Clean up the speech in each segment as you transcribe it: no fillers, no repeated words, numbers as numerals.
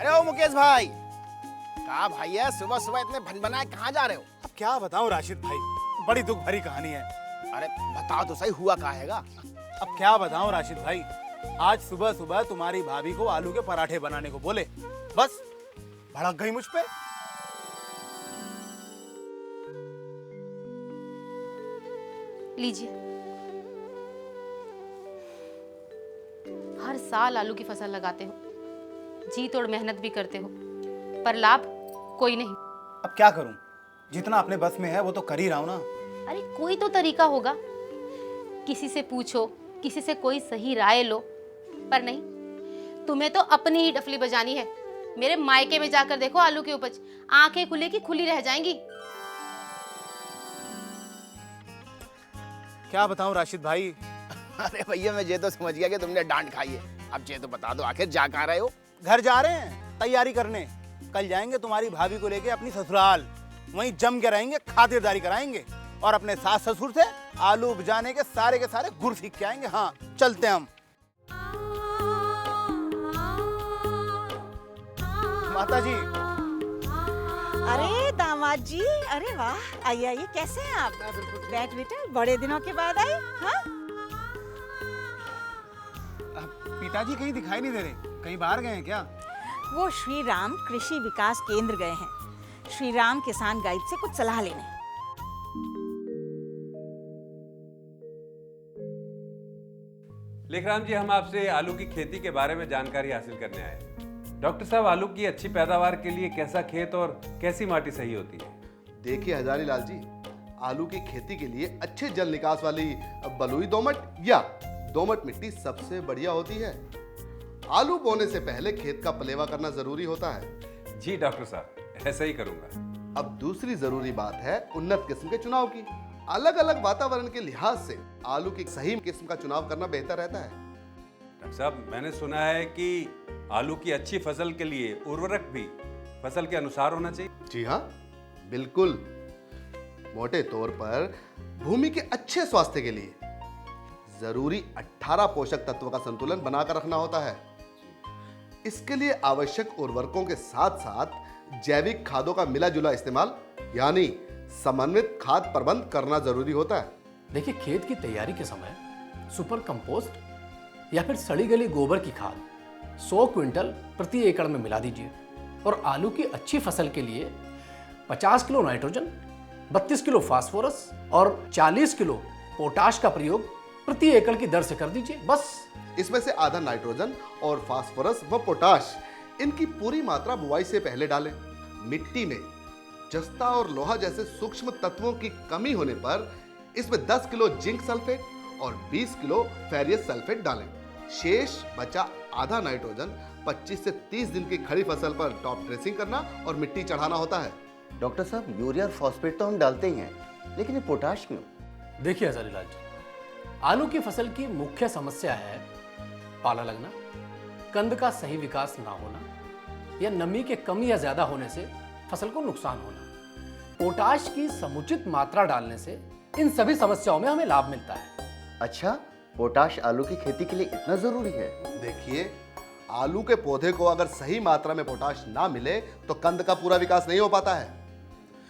अरे ओ मुकेश भाई, कहाँ भाई है? सुबह सुबह इतने भनभनाए कहाँ जा रहे हो? अब क्या बताऊं राशिद भाई, बड़ी दुख भरी कहानी है। अरे बताओ तो सही, हुआ क्या हैगा? अब क्या बताऊं राशिद भाई, आज सुबह सुबह तुम्हारी भाभी को आलू के पराठे बनाने को बोले, बस भड़क गई मुझ पे। लीजिए, हर साल आलू की फसल लगाते हो, जी तोड़ मेहनत भी करते हो, पर लाभ कोई नहीं। अब क्या करूं, जितना अपने बस में है वो तो कर ही रहा हूं ना। अरे कोई तो तरीका होगा, किसी से पूछो, किसी से कोई सही राय लो, पर नहीं, तुम्हें तो अपनी ही डफली बजानी है। मेरे मायके में जाकर देखो आलू की उपज, आंखें खुले की खुली रह जाएंगी। क्या बताऊं राशिद भाई। अरे भैया मैं ये तो समझ गया कि तुमने डांट खाई है। अब ये तो बता दो आखिर जा कहाँ रहे हो? घर जा रहे हैं तैयारी करने, कल जाएंगे तुम्हारी भाभी को लेके अपनी ससुराल, वहीं जम के रहेंगे, खातिरदारी कराएंगे और अपने सास ससुर से आलू उपजाने के सारे गुर सीख के आएंगे। हाँ चलते हम। माता जी। अरे दामाद जी, अरे वाह, आइए आइए, कैसे हैं आप? बैठ बेटा, बड़े दिनों के बाद आए। हाँ पिताजी कहीं दिखाई नहीं दे रहे, कहीं बाहर गए हैं क्या? वो श्री राम कृषि विकास केंद्र गए हैं, श्री राम किसान गाइड से कुछ सलाह लेने। लेखराम जी, हम आपसे आलू की खेती के बारे में जानकारी हासिल करने आए। डॉक्टर साहब, आलू की अच्छी पैदावार के लिए कैसा खेत और कैसी माटी सही होती है? देखिए हजारी लाल जी, आलू की खेती के लिए अच्छे जल निकास वाली बलुई दोमट या दोमट मिट्टी सबसे बढ़िया होती है। आलू बोने से पहले खेत का पलेवा करना जरूरी होता है। जी डॉक्टर साहब, ऐसा ही करूंगा। अब दूसरी जरूरी बात है उन्नत किस्म के चुनाव की। अलग अलग वातावरण के लिहाज से आलू की सही किस्म का चुनाव करना बेहतर रहता है। डॉक्टर साहब, मैंने सुना है कि आलू की अच्छी फसल के लिए उर्वरक भी फसल के अनुसार होना चाहिए। जी हाँ, बिल्कुल। मोटे तौर पर भूमि के अच्छे स्वास्थ्य के लिए जरूरी 18 पोषक तत्वों का संतुलन बनाकर रखना होता है। इसके लिए आवश्यक उर्वरकों के साथ साथ जैविक खादों का मिला जुला इस्तेमाल यानी समन्वित खाद प्रबंध करना जरूरी होता है। देखिए, खेत की तैयारी के समय सुपर कंपोस्ट या फिर सड़ी गली गोबर की खाद 100 क्विंटल प्रति एकड़ में मिला दीजिए और आलू की अच्छी फसल के लिए 50 किलो नाइट्रोजन, 32 किलो फास्फोरस और 40 किलो पोटाश का प्रयोग प्रति एकड़ की दर से कर दीजिए। बस इसमें से आधा नाइट्रोजन और फास्फोरस व पोटाश इनकी पूरी मात्रा बुआई से पहले डालें। मिट्टी में जस्ता और लोहा जैसे सूक्ष्म तत्वों की कमी होने पर इसमें 10 किलो जिंक सल्फेट और 20 किलो फेरियस सल्फेट डालें। शेष बचा आधा नाइट्रोजन 25 से 30 दिन की खड़ी फसल पर टॉप ड्रेसिंग करना और मिट्टी चढ़ाना होता है। डॉक्टर साहब, यूरिया और फॉस्फेट तो हम डालते ही हैं, लेकिन ये पोटाश क्यों? देखिए हजारीलाल जी, आलू की फसल की मुख्य समस्या है पाला लगना, कंद का सही विकास ना होना या नमी के कम या ज्यादा होने से फसल को नुकसान होना। पोटाश की समुचित मात्रा डालने से इन सभी समस्याओं में हमें लाभ मिलता है। अच्छा, पोटाश आलू की खेती के लिए इतना जरूरी है? देखिए, आलू के पौधे को अगर सही मात्रा में पोटाश ना मिले तो कंद का पूरा विकास नहीं हो पाता है,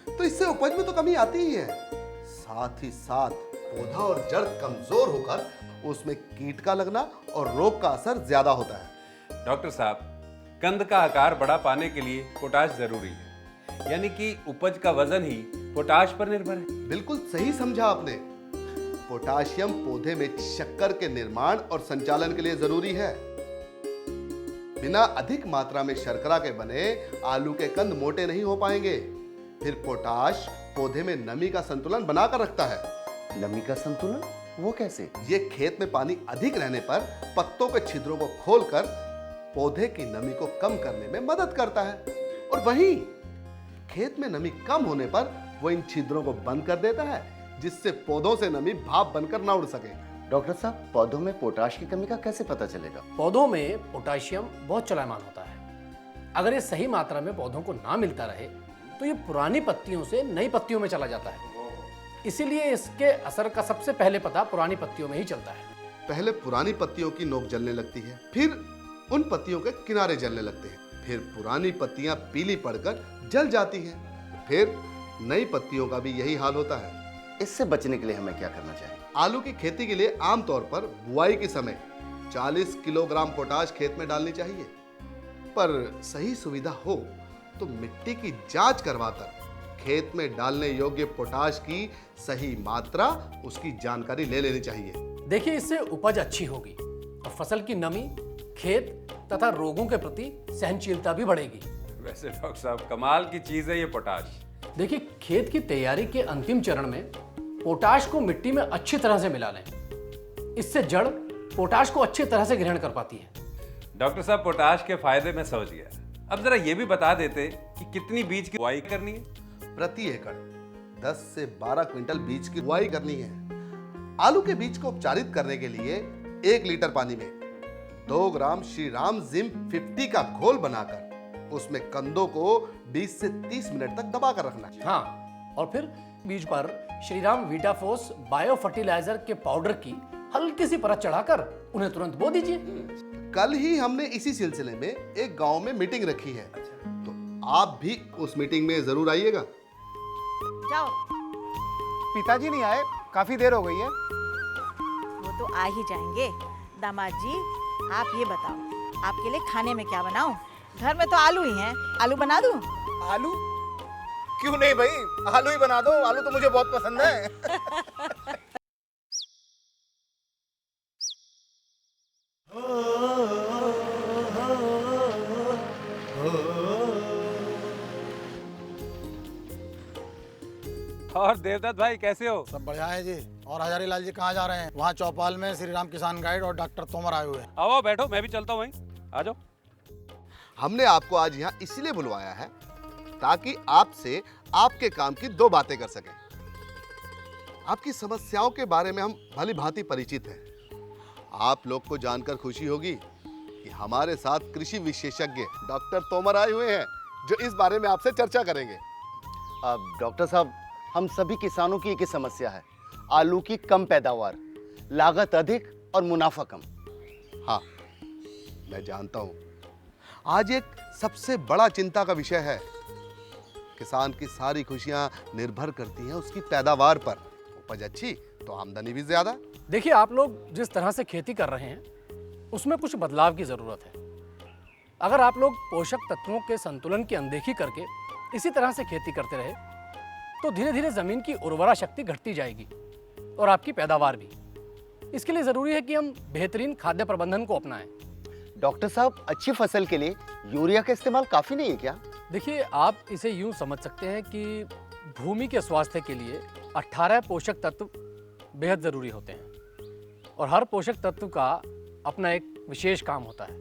तो इससे उपज में तो कमी आती ही है। साथ ही साथ पौधा और जड़ कमजोर होकर उसमें कीट का लगना और रोग का असर ज्यादा होता है। डॉक्टर साहब, कंद का आकार बड़ा पाने के लिए पोटाश जरूरी है, यानी कि उपज का वजन ही पोटाश पर निर्भर है। बिल्कुल सही समझा आपने। पोटाशियम पौधे में शक्कर के निर्माण और संचालन के लिए जरूरी है। बिना अधिक मात्रा में शर्करा के बने आलू के कंद मोटे नहीं हो पाएंगे। फिर पोटाश पौधे में नमी का संतुलन बनाकर रखता है। नमी का संतुलन वो कैसे? ये खेत में पानी अधिक रहने पर पत्तों के छिद्रों को खोलकर पौधे की नमी को कम करने में मदद करता है, और वहीं खेत में नमी कम होने पर वो इन छिद्रों को बंद कर देता है, जिससे पौधों से नमी भाप बनकर ना उड़ सके। डॉक्टर साहब, पौधों में पोटाश की कमी का कैसे पता चलेगा? पौधों में पोटाशियम बहुत चलायमान होता है। अगर ये सही मात्रा में पौधों को ना मिलता रहे तो ये पुरानी पत्तियों से नई पत्तियों में चला जाता है। इसीलिए इसके असर का सबसे पहले पता पुरानी पत्तियों में ही चलता है। पहले पुरानी पत्तियों की नोक जलने लगती है, फिर उन पत्तियों के किनारे जलने लगते हैं, फिर पुरानी पत्तियां पीली पड़कर जल जाती हैं, फिर नई पत्तियों का भी यही हाल होता है। इससे बचने के लिए हमें क्या करना चाहिए? आलू की खेती के लिए आमतौर पर बुआई के समय 40 किलोग्राम पोटाश खेत में डालनी चाहिए, पर सही सुविधा हो तो मिट्टी की जांच करवाकर खेत में डालने योग्य पोटाश की सही मात्रा, उसकी जानकारी ले लेनी चाहिए। देखिए, इससे उपज अच्छी होगी और फसल की नमी, खेत तथा रोगों के प्रति सहनशीलता भी बढ़ेगी। वैसे डॉक्टर साहब कमाल की चीज है ये पोटाश। देखिए, खेत की तैयारी के अंतिम चरण में पोटाश को मिट्टी में अच्छी तरह से मिला लें। इससे जड़ पोटाश को अच्छी तरह से ग्रहण कर पाती है। डॉक्टर साहब पोटाश के फायदे मैं समझ गया। अब जरा ये भी बता देते कि कितनी बीज की बुआई करनी है? प्रति एकड़ 10 से 12 क्विंटल बीज की बुआई करनी है। आलू के बीज को उपचारित करने के लिए 1 लीटर पानी में 2 ग्राम श्रीराम जिम 50 का घोल बनाकर उसमें कंदों को 20 से 30 मिनट तक दबा कर रखना चाहिए। हाँ, और फिर बीज पर श्रीराम वीटाफोस बायो फर्टिलाइजर के पाउडर की हल्की सी परत चढ़ाकर उन्हें तुरंत बो दीजिए। कल ही हमने इसी सिलसिले में एक गांव में मीटिंग रखी है, तो आप भी उस मीटिंग में जरूर आइएगा। जाओ। पिताजी नहीं आए, काफी देर हो गई है। वो तो आ ही जाएंगे। दामाद जी, आप ये बताओ, आपके लिए खाने में क्या बनाऊं? घर में तो आलू ही हैं, आलू बना दूं? आलू? क्यों नहीं भाई, आलू ही बना दो, आलू तो मुझे बहुत पसंद है। और देवदत्त भाई कैसे हो? सब बढ़िया है जी। और हजारी लाल जी कहाँ जा रहे हैं? वहाँ चौपाल में श्री राम किसान गाइड और डॉक्टर तोमर आए हुए हैं। आओ बैठो, मैं भी चलता हूँ वहीं। आ जाओ। हमने आपको आज यहाँ इसलिए बुलवाया है ताकि आपसे आपके काम की 2 बातें कर सकें। आपकी समस्याओं के बारे में हम भली भांति परिचित हैं। आप लोग को जानकर खुशी होगी कि हमारे साथ कृषि विशेषज्ञ डॉक्टर तोमर आए हुए हैं, जो इस बारे में आपसे चर्चा करेंगे। डॉक्टर साहब, हम सभी किसानों की एक ही समस्या है, आलू की कम पैदावार, लागत अधिक और मुनाफा कम। हाँ, मैं जानता हूँ आज एक सबसे बड़ा चिंता का विषय है। किसान की सारी खुशियां निर्भर करती हैं उसकी पैदावार पर। उपज अच्छी तो आमदनी भी ज्यादा। देखिए, आप लोग जिस तरह से खेती कर रहे हैं उसमें कुछ बदलाव की ज़रूरत है। अगर आप लोग पोषक तत्वों के संतुलन की अनदेखी करके इसी तरह से खेती करते रहे तो धीरे धीरे ज़मीन की उर्वरा शक्ति घटती जाएगी और आपकी पैदावार भी। इसके लिए ज़रूरी है कि हम बेहतरीन खाद्य प्रबंधन को अपनाएं। डॉक्टर साहब, अच्छी फसल के लिए यूरिया का इस्तेमाल काफ़ी नहीं है क्या? देखिए, आप इसे यूं समझ सकते हैं कि भूमि के स्वास्थ्य के लिए 18 पोषक तत्व बेहद ज़रूरी होते हैं और हर पोषक तत्व का अपना एक विशेष काम होता है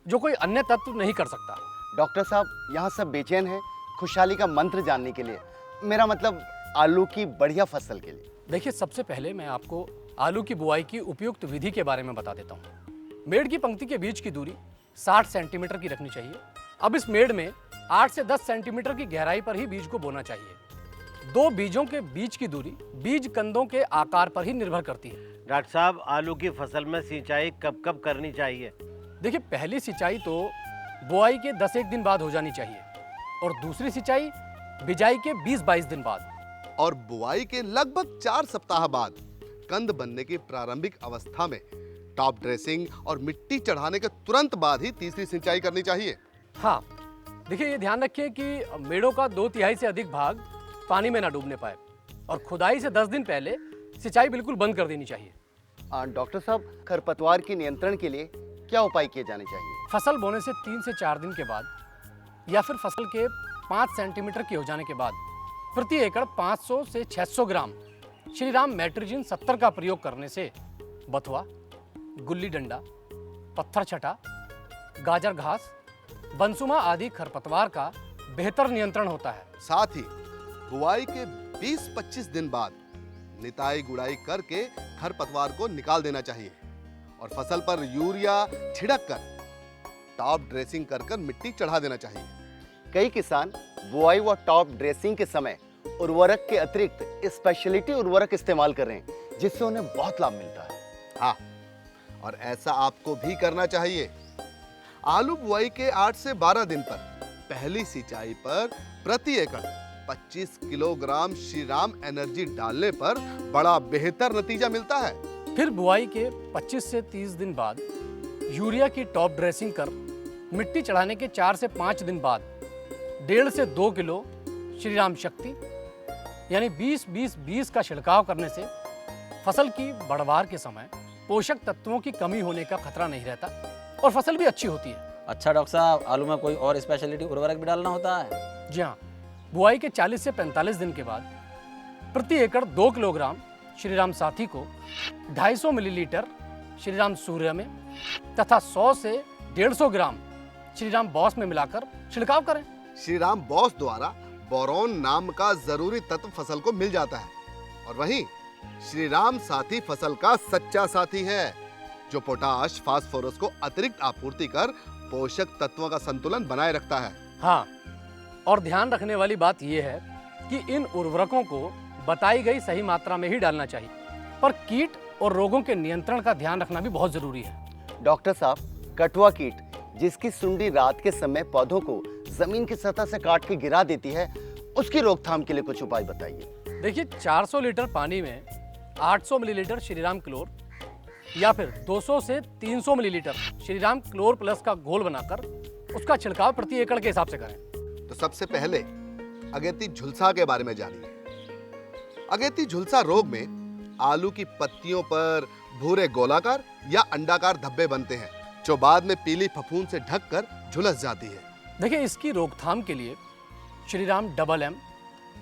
जो कोई अन्य तत्व नहीं कर सकता। डॉक्टर साहब, यहाँ सब बेचैन हैं खुशहाली का मंत्र जानने के लिए। मेरा मतलब आलू की बढ़िया फसल के लिए। देखिए, सबसे पहले मैं आपको आलू की बुआई की उपयुक्त विधि के बारे में बता देता हूँ। मेड़ की पंक्ति के बीच की दूरी 60 सेंटीमीटर की रखनी चाहिए। अब इस मेड़ में 8 से 10 सेंटीमीटर की गहराई पर ही बीज को बोना चाहिए। 2 बीजों के बीच की दूरी बीज कंदों के आकार पर ही निर्भर करती है। डॉक्टर साहब, आलू की फसल में सिंचाई कब कब करनी चाहिए? देखिए, पहली सिंचाई तो बुआई के 10-1 दिन बाद हो जानी चाहिए और दूसरी सिंचाई बिजाई के 20-22 दिन बाद, और बुआई के लगभग 4 सप्ताह बाद कंद बनने की प्रारंभिक अवस्था में टॉप ड्रेसिंग और मिट्टी चढ़ाने के तुरंत बाद ही तीसरी सिंचाई करनी चाहिए। हाँ, देखिए, ये ध्यान रखिए कि मेड़ों का 2/3 से अधिक भाग पानी में ना डूबने पाए और खुदाई से 10 दिन पहले सिंचाई बिल्कुल बंद कर देनी चाहिए। डॉक्टर साहब, खरपतवार के नियंत्रण के लिए क्या उपाय किए जाने चाहिए? फसल बोने से 3 से 4 दिन के बाद या फिर फसल के 5 सेंटीमीटर की हो जाने के बाद प्रति एकड़ 500 से 600 ग्राम श्रीराम मेट्रिजिन 70 का प्रयोग करने से बथुआ, गुल्ली डंडा, पत्थर छटा, गाजर घास, बंसुमा आदि खरपतवार का बेहतर नियंत्रण होता है। साथ ही बुआई के 20-25 दिन बाद निताई गुड़ाई करके खरपतवार को निकाल देना चाहिए और फसल पर यूरिया छिड़क कर टॉप ड्रेसिंग कर मिट्टी चढ़ा देना चाहिए। कई किसान बुआई व टॉप ड्रेसिंग के समय उर्वरक के अतिरिक्त स्पेशलिटी उर्वरक इस्तेमाल कर रहे हैं, जिससे उन्हें बहुत लाभ मिलता है। हाँ, और ऐसा आपको भी करना चाहिए। आलू बुआई के 8 से 12 दिन पर पहली सिंचाई पर प्रति एकड़ 25 किलोग्राम श्रीराम एनर्जी डालने पर बड़ा बेहतर नतीजा मिलता है। फिर बुआई के 25 से 30 दिन बाद यूरिया की टॉप ड्रेसिंग कर मिट्टी चढ़ाने के 4 से 5 दिन बाद 1.5 से 2 किलो श्रीराम शक्ति यानी 20-20-20 का छिड़काव करने से फसल की बढ़वार के समय पोषक तत्वों की कमी होने का खतरा नहीं रहता और फसल भी अच्छी होती है। अच्छा डॉक्टर साहब, आलू में कोई और स्पेशलिटी उर्वरक भी डालना होता है? जी हाँ, बुआई के 40 से 45 दिन के बाद प्रति एकड़ 2 किलोग्राम श्रीराम साथी को 250 मिलीलीटर श्रीराम सूर्य में तथा 100 से 150 ग्राम श्रीराम बॉस में मिलाकर छिड़काव करें। श्रीराम बॉस द्वारा बोरॉन नाम का जरूरी तत्व फसल को मिल जाता है और वहीं श्रीराम साथी फसल का सच्चा साथी है जो पोटाश फास्फोरस को अतिरिक्त आपूर्ति कर पोषक तत्वों का संतुलन बनाए रखता है। हाँ, और ध्यान रखने वाली बात यह है कि इन उर्वरकों को बताई गई सही मात्रा में ही डालना चाहिए, पर कीट और रोगों के नियंत्रण का ध्यान रखना भी बहुत जरूरी है। डॉक्टर साहब, कटुआ कीट जिसकी सुंडी रात के समय पौधों को जमीन की सतह से काट के गिरा देती है, उसकी रोकथाम के लिए कुछ उपाय बताइए। देखिए, 400 लीटर पानी में 800 मिलीलीटर श्रीराम क्लोर या फिर 200 से 300 मिलीलीटर श्रीराम क्लोर प्लस का घोल बनाकर उसका छिड़काव प्रति एकड़ के हिसाब से करें। तो सबसे पहले अगेती झुलसा के बारे में जानिए। अगेती झुलसा रोग में आलू की पत्तियों पर भूरे गोलाकार या अंडाकार धब्बे बनते हैं जो बाद में पीली फफूंद से ढककर झुलस जाती है। देखिए, इसकी रोकथाम के लिए श्रीराम डबल एम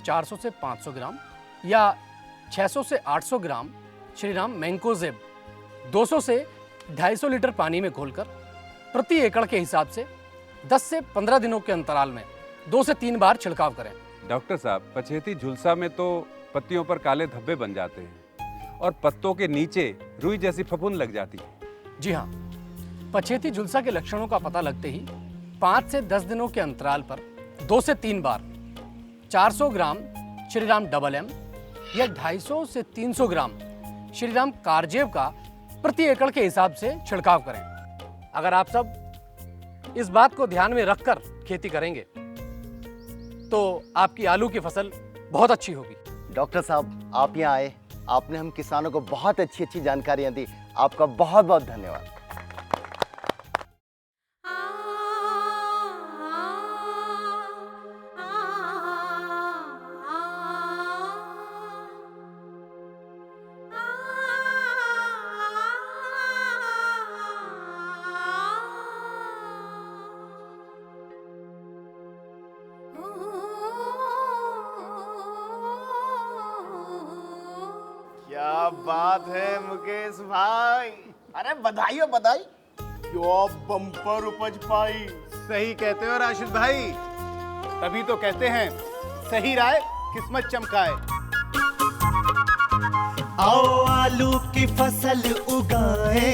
400 से 500 ग्राम या 600 से 800 ग्राम श्रीराम मैंकोजेब 200 से 250 लीटर पानी में घोलकर प्रति एकड़ के हिसाब से 10 से 15 दिनों के अंतराल में 2 से 3 बार छिड़काव करें। डॉक्टर साहब, पछेती झुलसा में तो पत्तियों पर काले धब्बे बन जाते हैं और पत्तों के नीचे रुई जैसी फफूंद लग जाती है। जी हाँ, पछेती झुलसा के लक्षणों का पता लगते ही 5 से 10 दिनों के अंतराल पर 2 से 3 बार 400 ग्राम श्रीराम डबल एम या 250 से 300 ग्राम श्रीराम कारजेव का प्रति एकड़ के हिसाब से छिड़काव करें। अगर आप सब इस बात को ध्यान में रखकर खेती करेंगे तो आपकी आलू की फसल बहुत अच्छी होगी। डॉक्टर साहब, आप यहाँ आए, आपने हम किसानों को बहुत अच्छी अच्छी जानकारियाँ दी। आपका बहुत बहुत धन्यवाद। क्या बात है मुकेश भाई, अरे बधाई हो बधाई, क्यों बम्पर उपज पाई। सही कहते हो राशिद भाई, तभी तो कहते हैं सही राय किस्मत चमकाए। आओ आलू की फसल उगाए,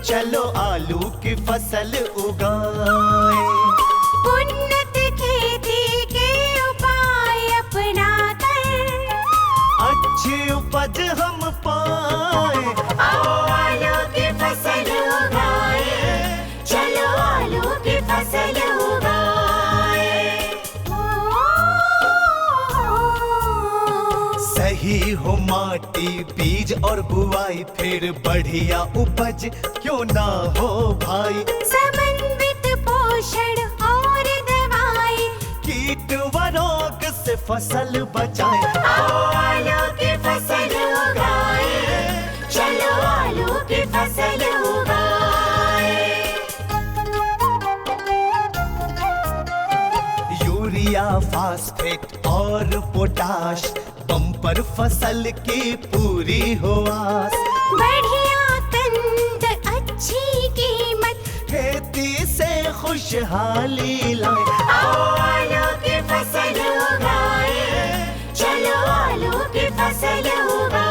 चलो आलू की फसल उगाए। उन्नत खेती के उपाय अपनाकर अच्छी उपज हम पाए। आओ आलू की फसल उगाए, चलो आलू की फसल उगाए। सही हो माटी, बीज और बुआई, फिर बढ़िया उपज क्यों ना हो भाई। समन्वित पोषण और दवाई, कीट व रोग से फसल बचाए। आओ आलू की फसल उगाए, चलो आलू की फसल उगाए। यूरिया, फास्फेट और पोटाश, बम्पर फसल की पूरी हो आस। बढ़िया कंद अच्छी कीमत, खेती से खुशहाली लाए। आओ आलू की फसल उगाए, चलो आलू की फसल उगाए।